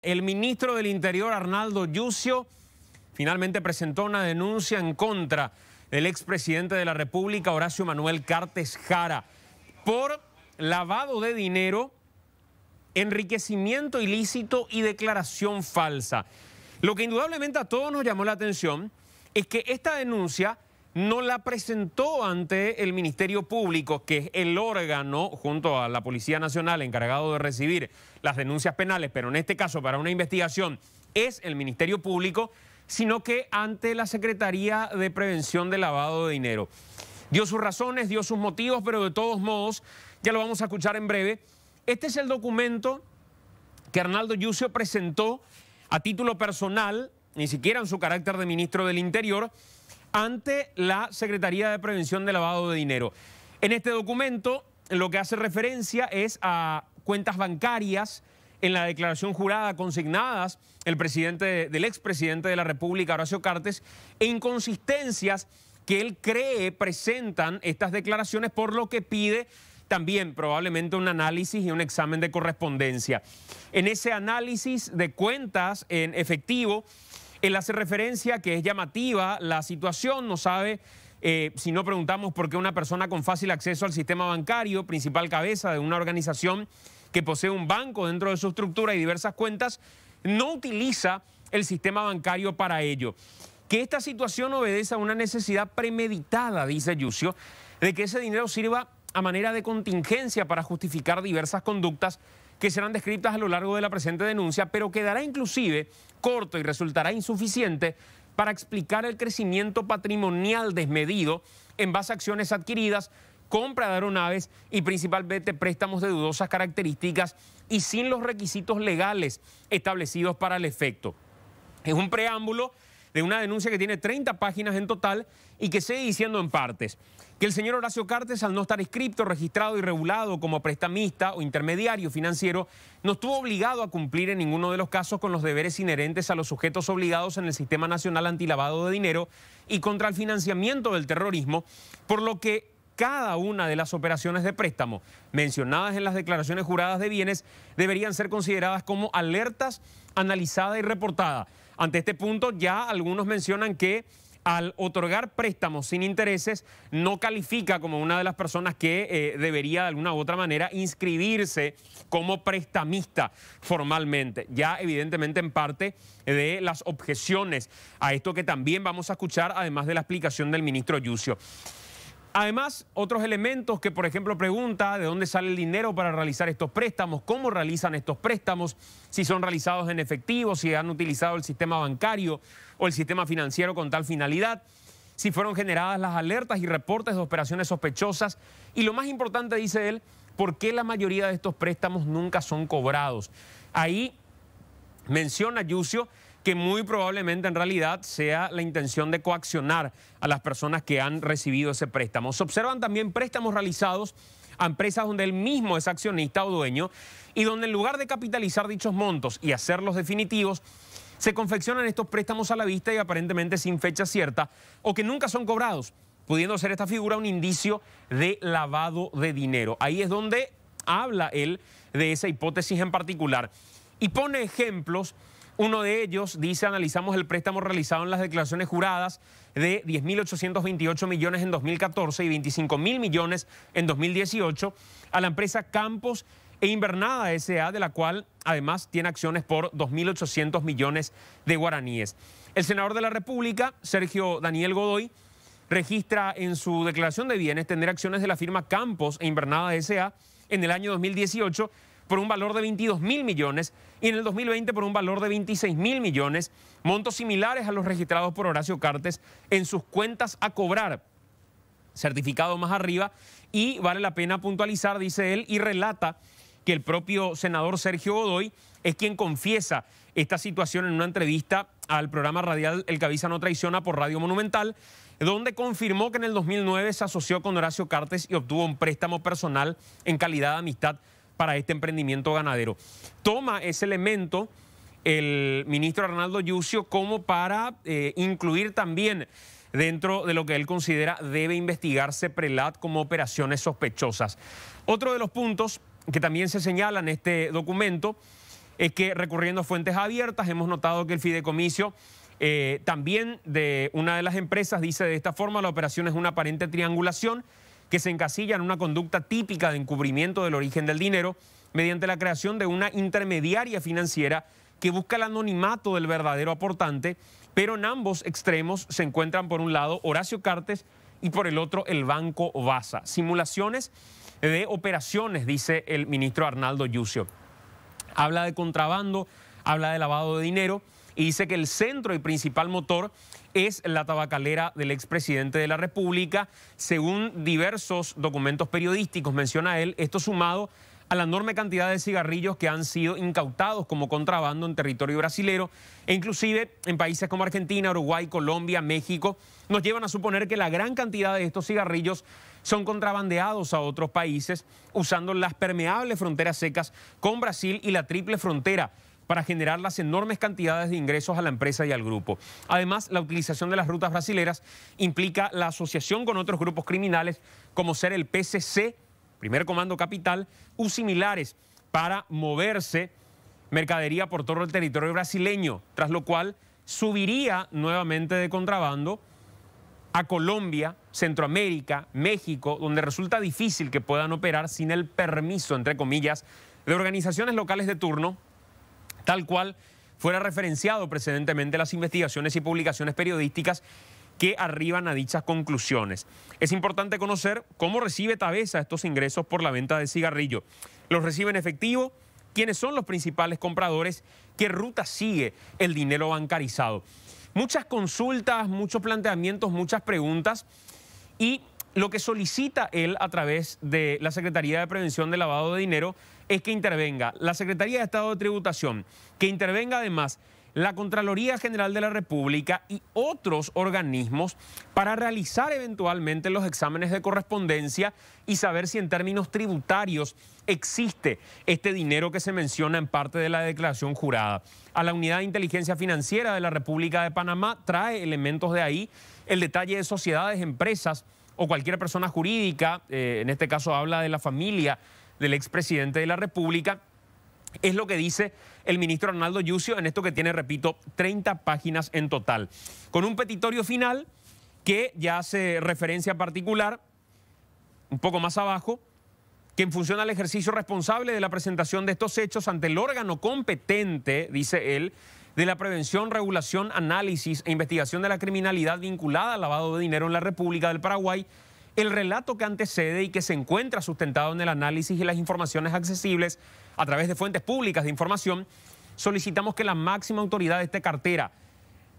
el ministro del Interior, Arnaldo Yucio, finalmente presentó una denuncia en contra del expresidente de la República, Horacio Manuel Cartes Jara, por lavado de dinero, enriquecimiento ilícito y declaración falsa. Lo que indudablemente a todos nos llamó la atención es que esta denuncia no la presentó ante el Ministerio Público, que es el órgano, junto a la Policía Nacional, encargado de recibir las denuncias penales, pero en este caso para una investigación es el Ministerio Público, sino que ante la Secretaría de Prevención de Lavado de Dinero. Dio sus razones, dio sus motivos, pero de todos modos, ya lo vamos a escuchar en breve. Este es el documento que Arnaldo Yucio presentó a título personal, ni siquiera en su carácter de ministro del Interior, ante la Secretaría de Prevención de Lavado de Dinero. En este documento lo que hace referencia es a cuentas bancarias en la declaración jurada consignadas del expresidente de la República, Horacio Cartes, e inconsistencias que él cree presentan estas declaraciones, por lo que pide también probablemente un análisis y un examen de correspondencia. En ese análisis de cuentas en efectivo, él hace referencia que es llamativa la situación, no sabe si no preguntamos por qué una persona con fácil acceso al sistema bancario, principal cabeza de una organización que posee un banco dentro de su estructura y diversas cuentas, no utiliza el sistema bancario para ello. Que esta situación obedece a una necesidad premeditada, dice Yucio, de que ese dinero sirva a manera de contingencia para justificar diversas conductas que serán descritas a lo largo de la presente denuncia, pero quedará inclusive corto y resultará insuficiente para explicar el crecimiento patrimonial desmedido en base a acciones adquiridas, compra de aeronaves y principalmente préstamos de dudosas características y sin los requisitos legales establecidos para el efecto. Es un preámbulo de una denuncia que tiene 30 páginas en total y que sigue diciendo en partes que el señor Horacio Cartes, al no estar inscrito, registrado y regulado como prestamista o intermediario financiero, no estuvo obligado a cumplir en ninguno de los casos con los deberes inherentes a los sujetos obligados en el Sistema Nacional Antilavado de Dinero y contra el financiamiento del terrorismo, por lo que cada una de las operaciones de préstamo mencionadas en las declaraciones juradas de bienes deberían ser consideradas como alertas, analizadas y reportadas. Ante este punto ya algunos mencionan que al otorgar préstamos sin intereses no califica como una de las personas que debería de alguna u otra manera inscribirse como prestamista formalmente. Ya evidentemente en parte de las objeciones a esto que también vamos a escuchar, además de la explicación del ministro Yucio. Además, otros elementos que, por ejemplo, pregunta de dónde sale el dinero para realizar estos préstamos, cómo realizan estos préstamos, si son realizados en efectivo, si han utilizado el sistema bancario o el sistema financiero con tal finalidad, si fueron generadas las alertas y reportes de operaciones sospechosas y lo más importante, dice él, por qué la mayoría de estos préstamos nunca son cobrados. Ahí menciona Yucio que muy probablemente en realidad sea la intención de coaccionar a las personas que han recibido ese préstamo. Se observan también préstamos realizados a empresas donde él mismo es accionista o dueño y donde en lugar de capitalizar dichos montos y hacerlos definitivos, se confeccionan estos préstamos a la vista y aparentemente sin fecha cierta o que nunca son cobrados, pudiendo ser esta figura un indicio de lavado de dinero. Ahí es donde habla él de esa hipótesis en particular y pone ejemplos. Uno de ellos dice, analizamos el préstamo realizado en las declaraciones juradas de 10.828 millones en 2014 y 25.000 millones en 2018 a la empresa Campos e Invernada S.A., de la cual además tiene acciones por 2.800 millones de guaraníes. El senador de la República, Sergio Daniel Godoy, registra en su declaración de bienes tener acciones de la firma Campos e Invernada S.A. en el año 2018 por un valor de 22.000 millones y en el 2020 por un valor de 26.000 millones, montos similares a los registrados por Horacio Cartes en sus cuentas a cobrar, certificado más arriba, y vale la pena puntualizar, dice él, y relata que el propio senador Sergio Godoy es quien confiesa esta situación en una entrevista al programa radial El Cabeza No Traiciona por Radio Monumental, donde confirmó que en el 2009 se asoció con Horacio Cartes y obtuvo un préstamo personal en calidad de amistad para este emprendimiento ganadero. Toma ese elemento el ministro Arnaldo Yucio como para incluir también dentro de lo que él considera debe investigarse Prelat como operaciones sospechosas. Otro de los puntos que también se señala en este documento es que recurriendo a fuentes abiertas hemos notado que el fideicomiso también de una de las empresas dice de esta forma: la operación es una aparente triangulación que se encasilla en una conducta típica de encubrimiento del origen del dinero mediante la creación de una intermediaria financiera que busca el anonimato del verdadero aportante, pero en ambos extremos se encuentran por un lado Horacio Cartes y por el otro el Banco Basa. Simulaciones de operaciones, dice el ministro Arnaldo Yucio. Habla de contrabando, habla de lavado de dinero y dice que el centro y principal motor es la tabacalera del expresidente de la República. Según diversos documentos periodísticos, menciona él, esto sumado a la enorme cantidad de cigarrillos que han sido incautados como contrabando en territorio brasilero e inclusive en países como Argentina, Uruguay, Colombia, México, nos llevan a suponer que la gran cantidad de estos cigarrillos son contrabandeados a otros países usando las permeables fronteras secas con Brasil y la triple frontera para generar las enormes cantidades de ingresos a la empresa y al grupo. Además, la utilización de las rutas brasileras implica la asociación con otros grupos criminales como ser el PCC, Primer Comando Capital, u similares, para moverse mercadería por todo el territorio brasileño, tras lo cual subiría nuevamente de contrabando a Colombia, Centroamérica, México, donde resulta difícil que puedan operar sin el permiso, entre comillas, de organizaciones locales de turno, tal cual fuera referenciado precedentemente las investigaciones y publicaciones periodísticas que arriban a dichas conclusiones. Es importante conocer cómo recibe Tabesa estos ingresos por la venta de cigarrillo. ¿Los recibe en efectivo? ¿Quiénes son los principales compradores? ¿Qué ruta sigue el dinero bancarizado? Muchas consultas, muchos planteamientos, muchas preguntas, y lo que solicita él a través de la Secretaría de Prevención del Lavado de Dinero es que intervenga la Secretaría de Estado de Tributación, que intervenga además la Contraloría General de la República y otros organismos para realizar eventualmente los exámenes de correspondencia y saber si en términos tributarios existe este dinero que se menciona en parte de la declaración jurada. A la Unidad de Inteligencia Financiera de la República de Panamá trae elementos de ahí, el detalle de sociedades, empresas o cualquier persona jurídica, en este caso habla de la familia del expresidente de la República. Es lo que dice el ministro Arnaldo Yucio en esto que tiene, repito, 30 páginas en total. Con un petitorio final que ya hace referencia particular, un poco más abajo, que en función al ejercicio responsable de la presentación de estos hechos ante el órgano competente, dice él, de la prevención, regulación, análisis e investigación de la criminalidad vinculada al lavado de dinero en la República del Paraguay, el relato que antecede y que se encuentra sustentado en el análisis y las informaciones accesibles a través de fuentes públicas de información, solicitamos que la máxima autoridad de esta cartera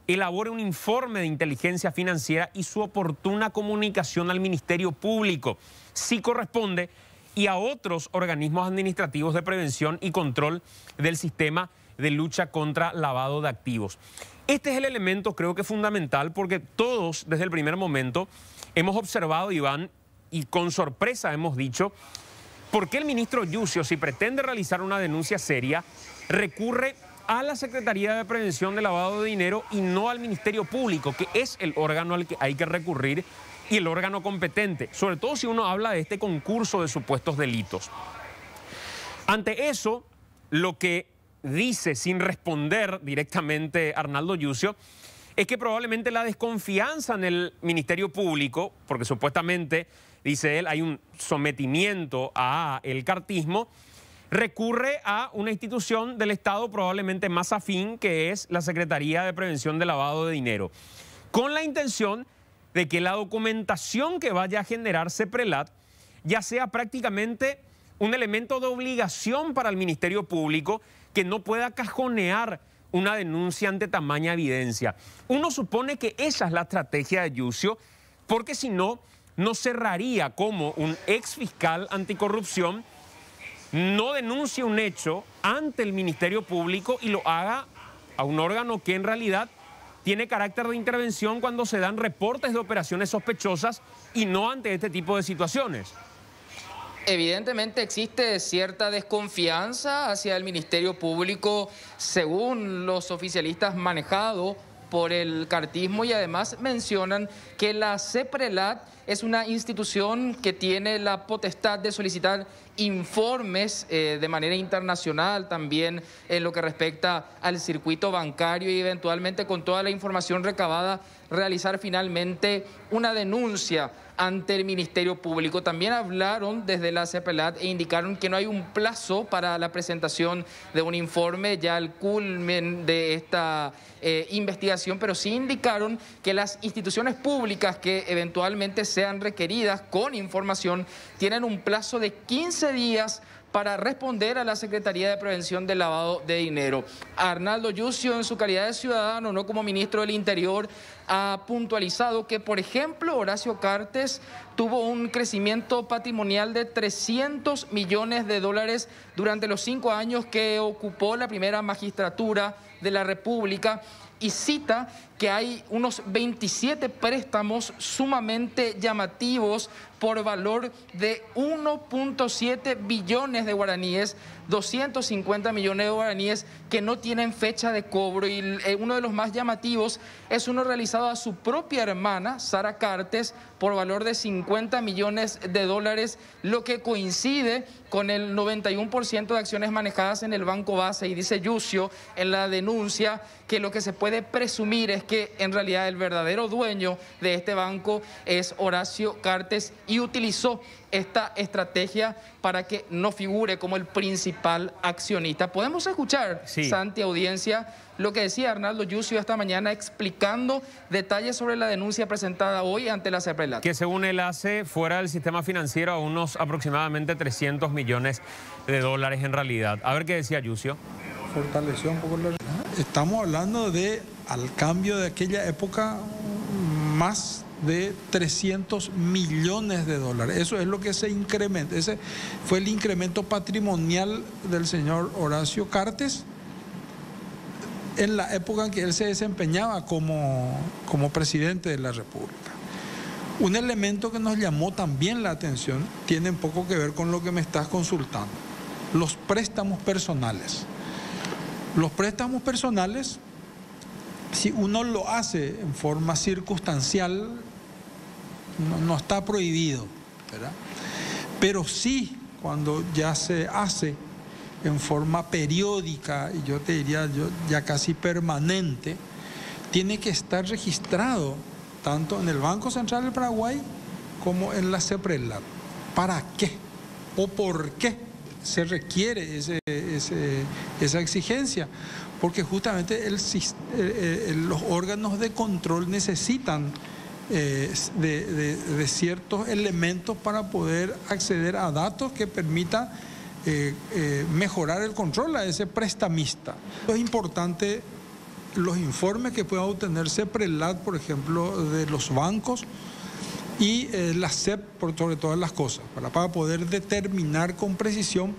elabore un informe de inteligencia financiera y su oportuna comunicación al Ministerio Público, si corresponde, y a otros organismos administrativos de prevención y control del sistema de lucha contra lavado de activos. Este es el elemento, creo que fundamental, porque todos desde el primer momento hemos observado, Iván, y con sorpresa hemos dicho, ¿por qué el ministro Yucio, si pretende realizar una denuncia seria, recurre a la Secretaría de Prevención de Lavado de Dinero y no al Ministerio Público, que es el órgano al que hay que recurrir y el órgano competente, sobre todo si uno habla de este concurso de supuestos delitos? Ante eso, lo que dice sin responder directamente Arnaldo Yucio es que probablemente la desconfianza en el Ministerio Público, porque supuestamente, dice él, hay un sometimiento a el cartismo, recurre a una institución del Estado probablemente más afín, que es la Secretaría de Prevención de Lavado de Dinero, con la intención de que la documentación que vaya a generar CEPRELAT ya sea prácticamente un elemento de obligación para el Ministerio Público, que no pueda cajonear una denuncia ante tamaña evidencia. Uno supone que esa es la estrategia de Yucio, porque si no, no cerraría como un ex fiscal anticorrupción no denuncie un hecho ante el Ministerio Público y lo haga a un órgano que en realidad tiene carácter de intervención cuando se dan reportes de operaciones sospechosas y no ante este tipo de situaciones. Evidentemente existe cierta desconfianza hacia el Ministerio Público, según los oficialistas manejados por el cartismo y además mencionan que la CEPRELAT es una institución que tiene la potestad de solicitar informes de manera internacional, también en lo que respecta al circuito bancario y eventualmente con toda la información recabada realizar finalmente una denuncia ante el Ministerio Público. También hablaron desde la CEPRELAT e indicaron que no hay un plazo para la presentación de un informe ya al culmen de esta investigación, pero sí indicaron que las instituciones públicas que eventualmente sean requeridas con información tienen un plazo de 15 días para responder a la Secretaría de Prevención del Lavado de Dinero. Arnaldo Yucio, en su calidad de ciudadano, no como ministro del Interior, ha puntualizado que, por ejemplo, Horacio Cartes tuvo un crecimiento patrimonial de 300 millones de dólares durante los 5 años que ocupó la primera magistratura de la República, y cita que hay unos 27 préstamos sumamente llamativos por valor de 1.7 billones de guaraníes, 250 millones de guaraníes que no tienen fecha de cobro, y uno de los más llamativos es uno realizado a su propia hermana, Sara Cartes, por valor de 50 millones de dólares, lo que coincide con el 91% de acciones manejadas en el Banco Base. Y dice Yucio en la denuncia que lo que se puede presumir es que en realidad el verdadero dueño de este banco es Horacio Cartes, y utilizó esta estrategia para que no figure como el principal accionista. Podemos escuchar, sí, Santi, audiencia, lo que decía Arnaldo Yucio esta mañana explicando detalles sobre la denuncia presentada hoy ante la CEPRELAT. Que según él hace fuera del sistema financiero a unos aproximadamente 300 millones de dólares en realidad. A ver qué decía Yucio. Fortaleció un poco la... Estamos hablando de, al cambio de aquella época, más de 300 millones de dólares. Eso es lo que se incrementa. Ese fue el incremento patrimonial del señor Horacio Cartes en la época en que él se desempeñaba como presidente de la República. Un elemento que nos llamó también la atención tiene un poco que ver con lo que me estás consultando: los préstamos personales. Los préstamos personales, si uno lo hace en forma circunstancial, no está prohibido, ¿verdad? Pero sí, cuando ya se hace en forma periódica, y yo te diría ya casi permanente, tiene que estar registrado tanto en el Banco Central del Paraguay como en la CEPRELAT. ¿Para qué o por qué se requiere esa exigencia? Porque justamente los órganos de control necesitan de ciertos elementos para poder acceder a datos que permitan mejorar el control a ese prestamista. Es importante los informes que pueda obtener CEPRELAT, por ejemplo, de los bancos, y la CEP, por sobre todas las cosas, para poder determinar con precisión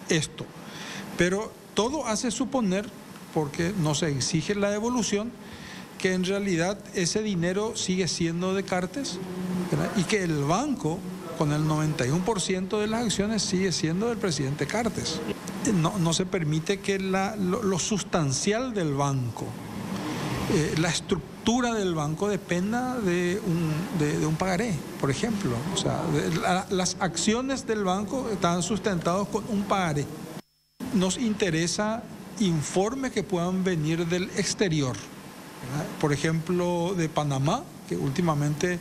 esto. Pero todo hace suponer, porque no se exige la devolución, que en realidad ese dinero sigue siendo de Cartes, ¿verdad? Y que el banco, con el 91% de las acciones, sigue siendo del presidente Cartes. No se permite que lo sustancial del banco, la estructura del banco, dependa de un pagaré, por ejemplo. O sea, las acciones del banco están sustentadas con un pagaré. Nos interesa informes que puedan venir del exterior, ¿verdad? Por ejemplo, de Panamá, que últimamente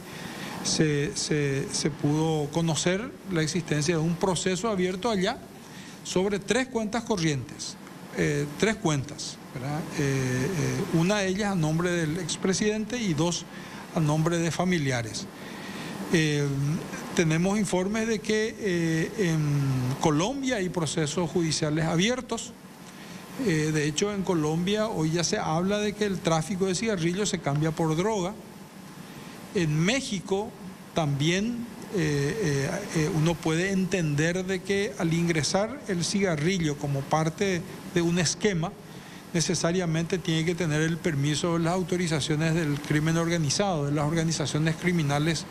se pudo conocer la existencia de un proceso abierto allá sobre 3 cuentas corrientes, 3 cuentas, ¿verdad? Una de ellas a nombre del expresidente y 2 a nombre de familiares. Tenemos informes de que en Colombia hay procesos judiciales abiertos. De hecho, en Colombia hoy ya se habla de que el tráfico de cigarrillos se cambia por droga. En México también uno puede entender de que al ingresar el cigarrillo como parte de un esquema, necesariamente tiene que tener el permiso de las autorizaciones del crimen organizado, de las organizaciones criminales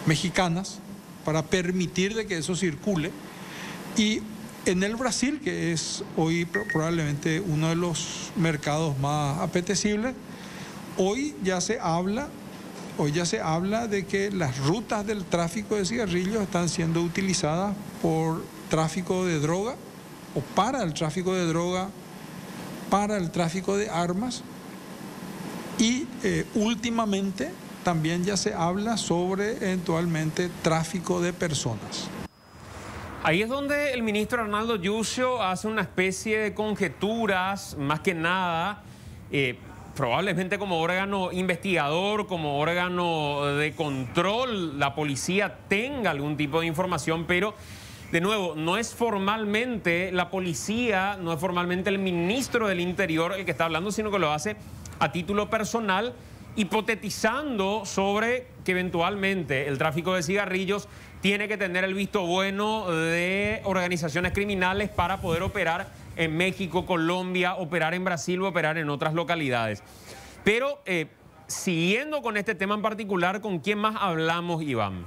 mexicanas, para permitir de que eso circule. Y en el Brasil, que es hoy probablemente uno de los mercados más apetecibles, Hoy ya se habla de que las rutas del tráfico de cigarrillos están siendo utilizadas por tráfico de droga o para el tráfico de droga, para el tráfico de armas y últimamente también ya se habla sobre eventualmente tráfico de personas. Ahí es donde el ministro Arnaldo Yucio hace una especie de conjeturas, más que nada, probablemente como órgano investigador, como órgano de control, la policía tenga algún tipo de información, pero de nuevo, no es formalmente la policía, no es formalmente el ministro del Interior el que está hablando, sino que lo hace a título personal, hipotetizando sobre que eventualmente el tráfico de cigarrillos tiene que tener el visto bueno de organizaciones criminales para poder operar en México, Colombia, operar en Brasil o operar en otras localidades. Pero siguiendo con este tema en particular, ¿con quién más hablamos, Iván?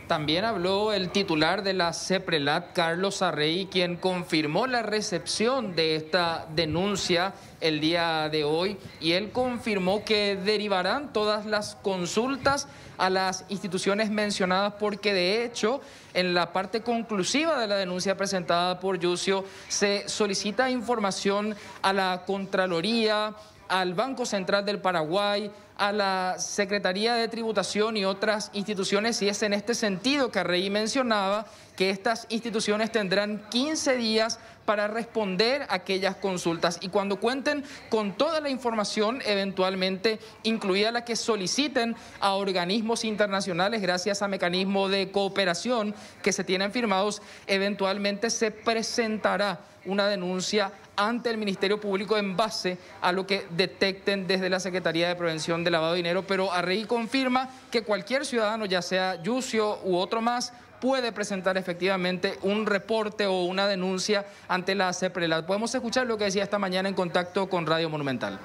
También habló el titular de la CEPRELAT, Carlos Arregui, quien confirmó la recepción de esta denuncia el día de hoy, y él confirmó que derivarán todas las consultas a las instituciones mencionadas, porque de hecho en la parte conclusiva de la denuncia presentada por Yucio se solicita información a la Contraloría, al Banco Central del Paraguay, a la Secretaría de Tributación y otras instituciones, y es en este sentido que Arregui mencionaba que estas instituciones tendrán 15 días para responder a aquellas consultas, y cuando cuenten con toda la información, eventualmente incluida la que soliciten a organismos internacionales gracias a mecanismos de cooperación que se tienen firmados, eventualmente se presentará una denuncia ante el Ministerio Público en base a lo que detecten desde la Secretaría de Prevención de Lavado de Dinero. Pero Arregui confirma que cualquier ciudadano, ya sea Yucio u otro más, puede presentar efectivamente un reporte o una denuncia ante la CEPRELAT. Podemos escuchar lo que decía esta mañana en contacto con Radio Monumental.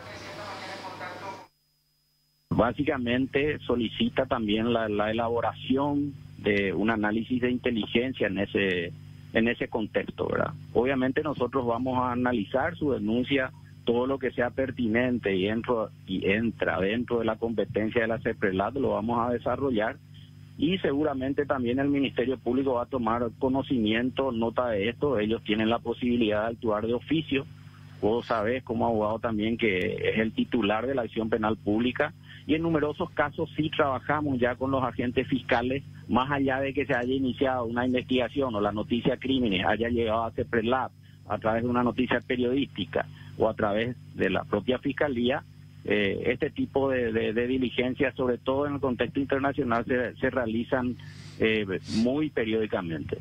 Básicamente solicita también la elaboración de un análisis de inteligencia en ese contexto, ¿verdad? Obviamente nosotros vamos a analizar su denuncia, todo lo que sea pertinente y entra dentro de la competencia de la CEPRELAT, lo vamos a desarrollar, y seguramente también el Ministerio Público va a tomar conocimiento, nota de esto. Ellos tienen la posibilidad de actuar de oficio. Vos sabés como abogado también que es el titular de la acción penal pública, y en numerosos casos sí trabajamos ya con los agentes fiscales, más allá de que se haya iniciado una investigación o la noticia crímenes haya llegado a CEPRELAT a través de una noticia periodística o a través de la propia fiscalía. Este tipo de diligencias, sobre todo en el contexto internacional, se realizan muy periódicamente.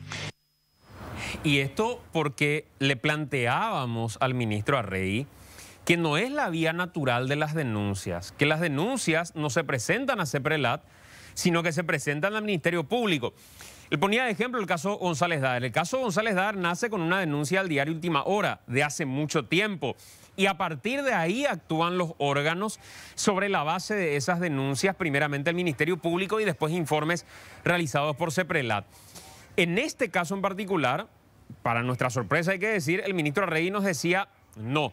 Y esto porque le planteábamos al ministro Arregui que no es la vía natural de las denuncias, que las denuncias no se presentan a CEPRELAT, sino que se presentan al Ministerio Público. Él ponía de ejemplo el caso González Daer. El caso González Daer nace con una denuncia al diario Última Hora de hace mucho tiempo, y a partir de ahí actúan los órganos sobre la base de esas denuncias, primeramente el Ministerio Público y después informes realizados por CEPRELAT. En este caso en particular, para nuestra sorpresa hay que decir, el ministro Arregui nos decía no.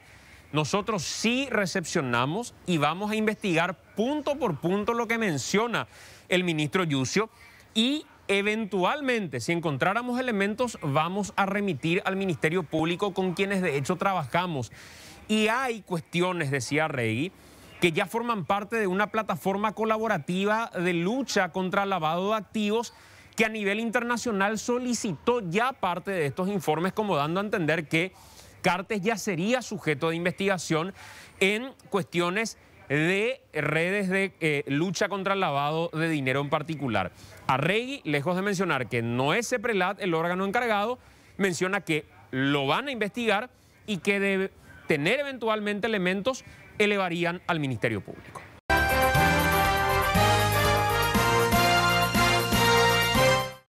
Nosotros sí recepcionamos y vamos a investigar punto por punto lo que menciona el ministro Yucio, y eventualmente, si encontráramos elementos, vamos a remitir al Ministerio Público, con quienes de hecho trabajamos. Y hay cuestiones, decía Arregui, que ya forman parte de una plataforma colaborativa de lucha contra el lavado de activos, que a nivel internacional solicitó ya parte de estos informes, como dando a entender que Cartes ya sería sujeto de investigación en cuestiones de redes de lucha contra el lavado de dinero en particular. Arregui, lejos de mencionar que no es CEPRELAT el órgano encargado, menciona que lo van a investigar y que de tener eventualmente elementos elevarían al Ministerio Público.